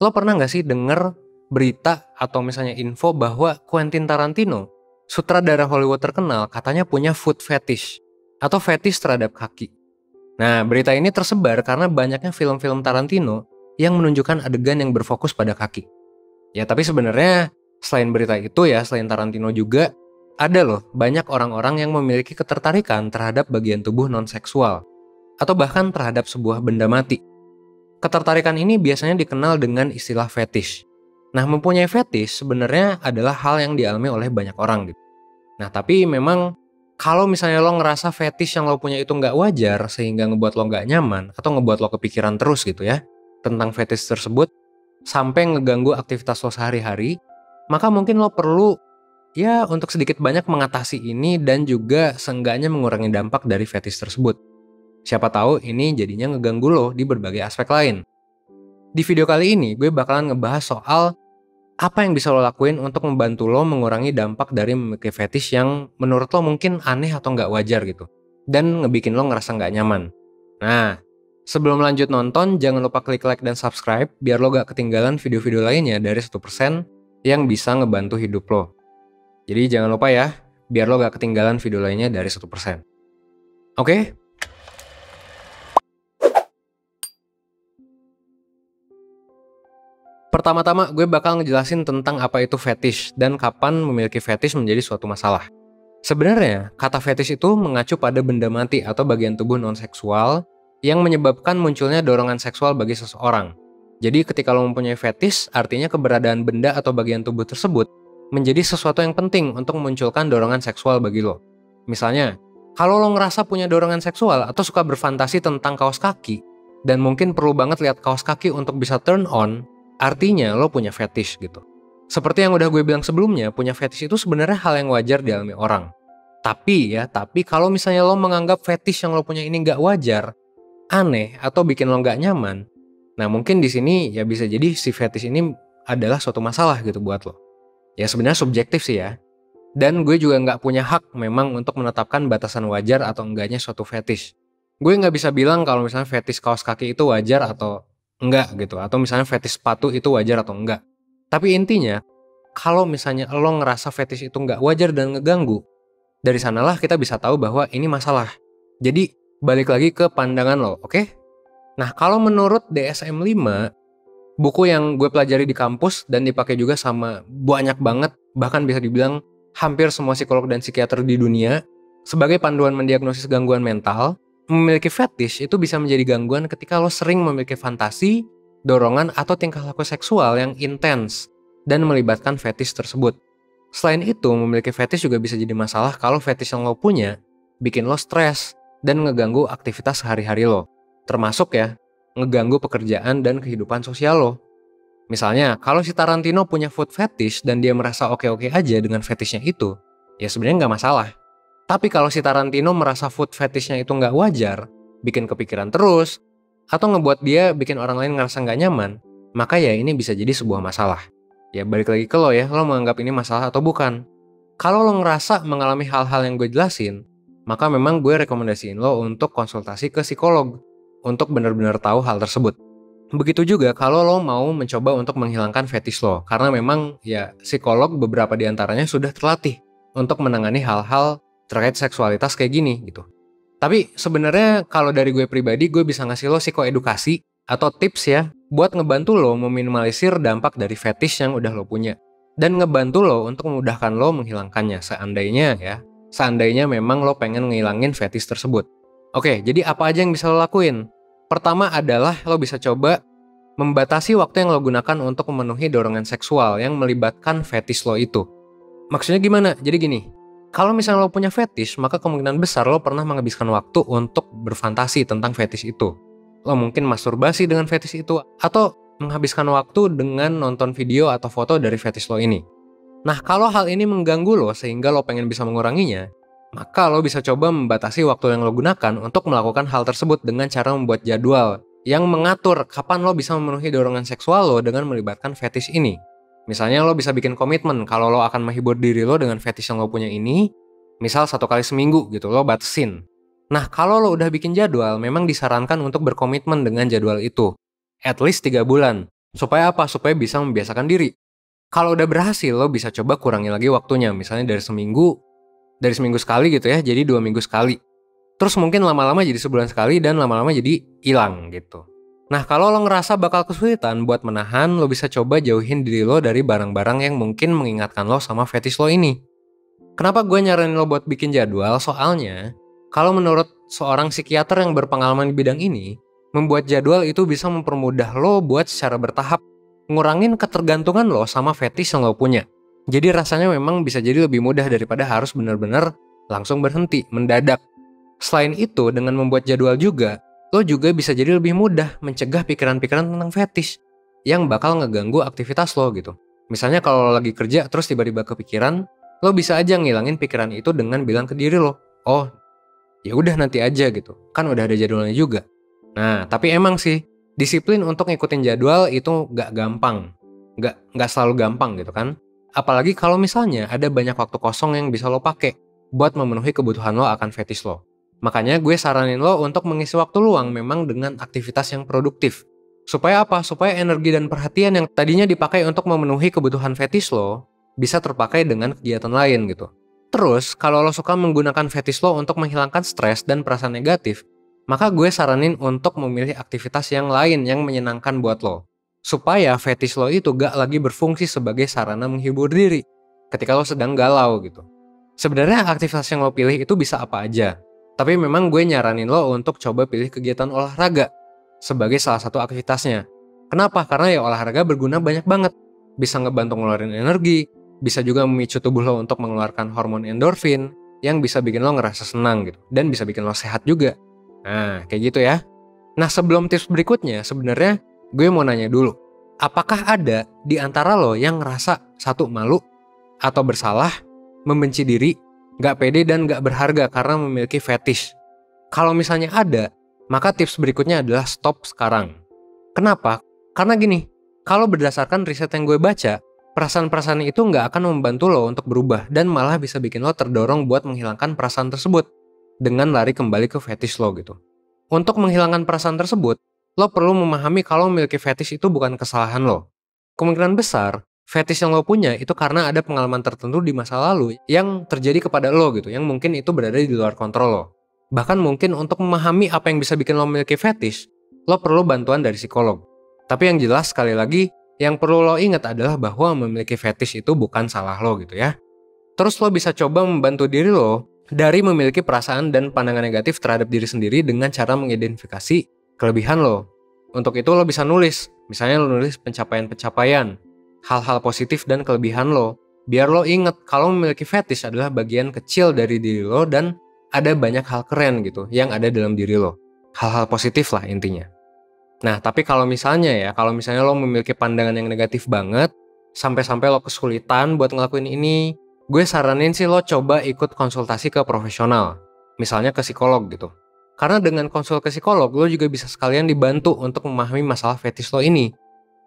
Lo pernah nggak sih denger berita atau misalnya info bahwa Quentin Tarantino, sutradara Hollywood terkenal, katanya punya foot fetish atau fetish terhadap kaki. Nah, berita ini tersebar karena banyaknya film-film Tarantino yang menunjukkan adegan yang berfokus pada kaki. Ya, tapi sebenarnya selain berita itu ya, selain Tarantino juga ada loh banyak orang-orang yang memiliki ketertarikan terhadap bagian tubuh non-seksual atau bahkan terhadap sebuah benda mati. Ketertarikan ini biasanya dikenal dengan istilah fetish. Nah, mempunyai fetish sebenarnya adalah hal yang dialami oleh banyak orang gitu. Nah, tapi memang kalau misalnya lo ngerasa fetish yang lo punya itu nggak wajar sehingga ngebuat lo nggak nyaman atau ngebuat lo kepikiran terus gitu ya tentang fetish tersebut sampai ngeganggu aktivitas lo sehari-hari, maka mungkin lo perlu ya untuk sedikit banyak mengatasi ini dan juga seenggaknya mengurangi dampak dari fetish tersebut. Siapa tahu ini jadinya ngeganggu lo di berbagai aspek lain. Di video kali ini gue bakalan ngebahas soal apa yang bisa lo lakuin untuk membantu lo mengurangi dampak dari memiliki fetish yang menurut lo mungkin aneh atau nggak wajar gitu. Dan ngebikin lo ngerasa nggak nyaman. Nah, sebelum lanjut nonton, jangan lupa klik like dan subscribe biar lo gak ketinggalan video-video lainnya dari 1% yang bisa ngebantu hidup lo. Jadi jangan lupa ya, biar lo gak ketinggalan video lainnya dari 1%. Oke? Pertama-tama gue bakal ngejelasin tentang apa itu fetish dan kapan memiliki fetish menjadi suatu masalah. Sebenarnya, kata fetish itu mengacu pada benda mati atau bagian tubuh non-seksual yang menyebabkan munculnya dorongan seksual bagi seseorang. Jadi ketika lo mempunyai fetish, artinya keberadaan benda atau bagian tubuh tersebut menjadi sesuatu yang penting untuk memunculkan dorongan seksual bagi lo. Misalnya, kalau lo ngerasa punya dorongan seksual atau suka berfantasi tentang kaos kaki, dan mungkin perlu banget lihat kaos kaki untuk bisa turn on, artinya lo punya fetish gitu. Seperti yang udah gue bilang sebelumnya, punya fetish itu sebenarnya hal yang wajar dialami orang. Tapi kalau misalnya lo menganggap fetish yang lo punya ini nggak wajar, aneh, atau bikin lo nggak nyaman, nah mungkin di sini ya bisa jadi si fetish ini adalah suatu masalah gitu buat lo. Ya sebenarnya subjektif sih ya. Dan gue juga nggak punya hak memang untuk menetapkan batasan wajar atau enggaknya suatu fetish. Gue nggak bisa bilang kalau misalnya fetish kaos kaki itu wajar atau enggak gitu. Atau misalnya fetish sepatu itu wajar atau enggak. Tapi intinya, kalau misalnya lo ngerasa fetish itu nggak wajar dan ngeganggu, dari sanalah kita bisa tahu bahwa ini masalah. Jadi balik lagi ke pandangan lo, oke? Nah kalau menurut DSM-5, buku yang gue pelajari di kampus dan dipakai juga sama banyak banget, bahkan bisa dibilang hampir semua psikolog dan psikiater di dunia, sebagai panduan mendiagnosis gangguan mental, memiliki fetish itu bisa menjadi gangguan ketika lo sering memiliki fantasi, dorongan, atau tingkah laku seksual yang intens dan melibatkan fetish tersebut. Selain itu, memiliki fetish juga bisa jadi masalah kalau fetish yang lo punya bikin lo stres dan ngeganggu aktivitas sehari-hari lo. Termasuk ya, ngeganggu pekerjaan dan kehidupan sosial lo. Misalnya, kalau si Tarantino punya foot fetish dan dia merasa oke-oke aja dengan fetishnya itu, ya sebenarnya nggak masalah. Tapi kalau si Tarantino merasa foot fetishnya itu nggak wajar, bikin kepikiran terus, atau ngebuat dia bikin orang lain ngerasa nggak nyaman, maka ya ini bisa jadi sebuah masalah. Ya balik lagi ke lo ya, lo menganggap ini masalah atau bukan. Kalau lo ngerasa mengalami hal-hal yang gue jelasin, maka memang gue rekomendasiin lo untuk konsultasi ke psikolog untuk benar-benar tahu hal tersebut. Begitu juga kalau lo mau mencoba untuk menghilangkan fetish lo, karena memang ya psikolog beberapa diantaranya sudah terlatih untuk menangani hal-hal terkait seksualitas kayak gini gitu. Tapi sebenarnya kalau dari gue pribadi, gue bisa ngasih lo psikoedukasi atau tips ya buat ngebantu lo meminimalisir dampak dari fetish yang udah lo punya. Dan ngebantu lo untuk memudahkan lo menghilangkannya seandainya memang lo pengen ngilangin fetish tersebut. Oke, jadi apa aja yang bisa lo lakuin? Pertama adalah lo bisa coba membatasi waktu yang lo gunakan untuk memenuhi dorongan seksual yang melibatkan fetish lo itu. Maksudnya gimana? Jadi gini, kalau misalnya lo punya fetish, maka kemungkinan besar lo pernah menghabiskan waktu untuk berfantasi tentang fetish itu. Lo mungkin masturbasi dengan fetish itu, atau menghabiskan waktu dengan nonton video atau foto dari fetish lo ini. Nah, kalau hal ini mengganggu lo sehingga lo pengen bisa menguranginya, maka lo bisa coba membatasi waktu yang lo gunakan untuk melakukan hal tersebut dengan cara membuat jadwal yang mengatur kapan lo bisa memenuhi dorongan seksual lo dengan melibatkan fetish ini. Misalnya lo bisa bikin komitmen kalau lo akan menghibur diri lo dengan fetish yang lo punya ini, misal 1 kali seminggu gitu, lo batasin. Nah, kalau lo udah bikin jadwal, memang disarankan untuk berkomitmen dengan jadwal itu. At least 3 bulan. Supaya apa? Supaya bisa membiasakan diri. Kalau udah berhasil, lo bisa coba kurangi lagi waktunya. Misalnya dari seminggu sekali gitu ya, jadi 2 minggu sekali. Terus mungkin lama-lama jadi sebulan sekali dan lama-lama jadi hilang gitu. Nah, kalau lo ngerasa bakal kesulitan buat menahan, lo bisa coba jauhin diri lo dari barang-barang yang mungkin mengingatkan lo sama fetish lo ini. Kenapa gue nyaranin lo buat bikin jadwal? Soalnya, kalau menurut seorang psikiater yang berpengalaman di bidang ini, membuat jadwal itu bisa mempermudah lo buat secara bertahap ngurangin ketergantungan lo sama fetish yang lo punya. Jadi rasanya memang bisa jadi lebih mudah daripada harus benar-benar langsung berhenti, mendadak. Selain itu, dengan membuat jadwal juga, lo juga bisa jadi lebih mudah mencegah pikiran-pikiran tentang fetish yang bakal ngeganggu aktivitas lo gitu. Misalnya kalau lo lagi kerja terus tiba-tiba kepikiran, lo bisa aja ngilangin pikiran itu dengan bilang ke diri lo, oh ya udah nanti aja gitu, kan udah ada jadwalnya juga. Nah, tapi emang sih, disiplin untuk ngikutin jadwal itu gak gampang. Gak selalu gampang gitu kan. Apalagi kalau misalnya ada banyak waktu kosong yang bisa lo pakai buat memenuhi kebutuhan lo akan fetish lo. Makanya gue saranin lo untuk mengisi waktu luang memang dengan aktivitas yang produktif. Supaya apa? Supaya energi dan perhatian yang tadinya dipakai untuk memenuhi kebutuhan fetish lo bisa terpakai dengan kegiatan lain gitu. Terus, kalau lo suka menggunakan fetish lo untuk menghilangkan stres dan perasaan negatif, maka gue saranin untuk memilih aktivitas yang lain yang menyenangkan buat lo. Supaya fetish lo itu gak lagi berfungsi sebagai sarana menghibur diri ketika lo sedang galau gitu. Sebenarnya aktivitas yang lo pilih itu bisa apa aja. Tapi memang gue nyaranin lo untuk coba pilih kegiatan olahraga sebagai salah satu aktivitasnya. Kenapa? Karena ya olahraga berguna banyak banget. Bisa ngebantu ngeluarin energi, bisa juga memicu tubuh lo untuk mengeluarkan hormon endorfin yang bisa bikin lo ngerasa senang gitu. Dan bisa bikin lo sehat juga. Nah, kayak gitu ya. Nah, sebelum tips berikutnya, sebenarnya gue mau nanya dulu. Apakah ada di antara lo yang ngerasa satu malu atau bersalah, membenci diri, gak pede dan gak berharga karena memiliki fetish? Kalau misalnya ada, maka tips berikutnya adalah stop sekarang. Kenapa? Karena gini, kalau berdasarkan riset yang gue baca, perasaan-perasaan itu gak akan membantu lo untuk berubah dan malah bisa bikin lo terdorong buat menghilangkan perasaan tersebut dengan lari kembali ke fetish lo gitu. Untuk menghilangkan perasaan tersebut, lo perlu memahami kalau memiliki fetish itu bukan kesalahan lo. Kemungkinan besar, fetish yang lo punya itu karena ada pengalaman tertentu di masa lalu yang terjadi kepada lo gitu, yang mungkin itu berada di luar kontrol lo. Bahkan mungkin untuk memahami apa yang bisa bikin lo memiliki fetish, lo perlu bantuan dari psikolog. Tapi yang jelas sekali lagi, yang perlu lo ingat adalah bahwa memiliki fetish itu bukan salah lo gitu ya. Terus lo bisa coba membantu diri lo dari memiliki perasaan dan pandangan negatif terhadap diri sendiri dengan cara mengidentifikasi kelebihan lo. Untuk itu lo bisa nulis, misalnya lo nulis pencapaian-pencapaian, hal-hal positif dan kelebihan lo, biar lo inget kalau memiliki fetish adalah bagian kecil dari diri lo dan ada banyak hal keren gitu yang ada dalam diri lo. Hal-hal positif lah intinya. Nah, tapi kalau misalnya lo memiliki pandangan yang negatif banget, sampai-sampai lo kesulitan buat ngelakuin ini, gue saranin sih lo coba ikut konsultasi ke profesional. Misalnya ke psikolog gitu. Karena dengan konsul ke psikolog, lo juga bisa sekalian dibantu untuk memahami masalah fetish lo ini.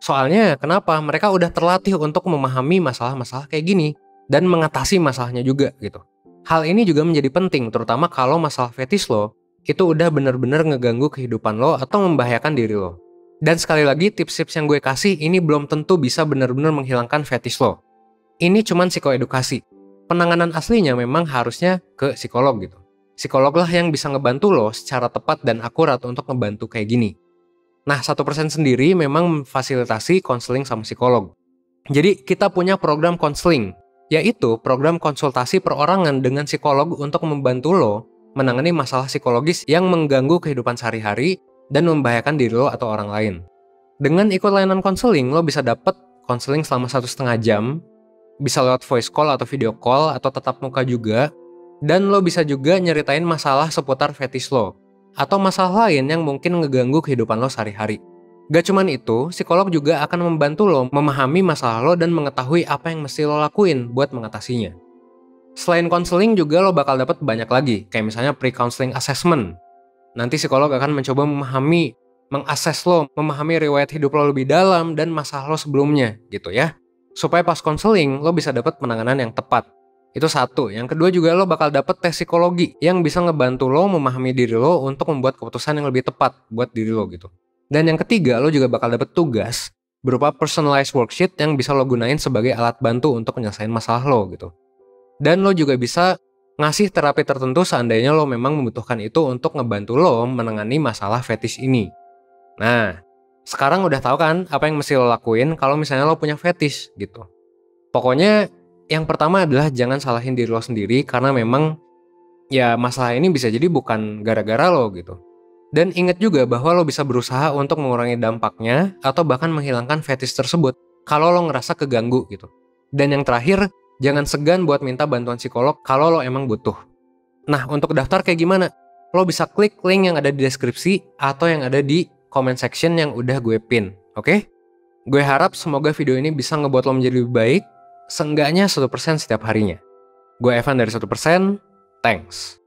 Soalnya, kenapa? Mereka udah terlatih untuk memahami masalah-masalah kayak gini dan mengatasi masalahnya juga gitu. Hal ini juga menjadi penting, terutama kalau masalah fetish lo itu udah bener-bener ngeganggu kehidupan lo atau membahayakan diri lo. Dan sekali lagi, tips-tips yang gue kasih ini belum tentu bisa bener-bener menghilangkan fetish lo. Ini cuman psikoedukasi. Penanganan aslinya memang harusnya ke psikolog gitu. Psikolog lah yang bisa ngebantu lo secara tepat dan akurat untuk ngebantu kayak gini. Nah, 1% sendiri memang memfasilitasi konseling sama psikolog. Jadi, kita punya program konseling, yaitu program konsultasi perorangan dengan psikolog untuk membantu lo menangani masalah psikologis yang mengganggu kehidupan sehari-hari dan membahayakan diri lo atau orang lain. Dengan ikut layanan konseling, lo bisa dapet konseling selama 1,5 jam, bisa lewat voice call atau video call atau tatap muka juga, dan lo bisa juga nyeritain masalah seputar fetish lo, atau masalah lain yang mungkin ngeganggu kehidupan lo sehari-hari. Gak cuman itu, psikolog juga akan membantu lo memahami masalah lo dan mengetahui apa yang mesti lo lakuin buat mengatasinya. Selain konseling juga lo bakal dapat banyak lagi, kayak misalnya pre-counseling assessment. Nanti psikolog akan mencoba mengakses lo, memahami riwayat hidup lo lebih dalam dan masalah lo sebelumnya, gitu ya. Supaya pas konseling, lo bisa dapat penanganan yang tepat. Itu satu. Yang kedua juga lo bakal dapet tes psikologi yang bisa ngebantu lo memahami diri lo untuk membuat keputusan yang lebih tepat buat diri lo gitu. Dan yang ketiga, lo juga bakal dapet tugas berupa personalized worksheet yang bisa lo gunain sebagai alat bantu untuk menyelesaikan masalah lo gitu. Dan lo juga bisa ngasih terapi tertentu seandainya lo memang membutuhkan itu untuk ngebantu lo menangani masalah fetish ini. Nah, sekarang udah tahu kan apa yang mesti lo lakuin kalau misalnya lo punya fetish gitu. Pokoknya yang pertama adalah jangan salahin diri lo sendiri karena memang ya masalah ini bisa jadi bukan gara-gara lo gitu. Dan ingat juga bahwa lo bisa berusaha untuk mengurangi dampaknya atau bahkan menghilangkan fetish tersebut kalau lo ngerasa keganggu gitu. Dan yang terakhir, jangan segan buat minta bantuan psikolog kalau lo emang butuh. Nah, untuk daftar kayak gimana? Lo bisa klik link yang ada di deskripsi atau yang ada di comment section yang udah gue pin, oke? Gue harap semoga video ini bisa ngebuat lo menjadi lebih baik, seenggaknya 1% setiap harinya. Gue Evan dari 1%, thanks.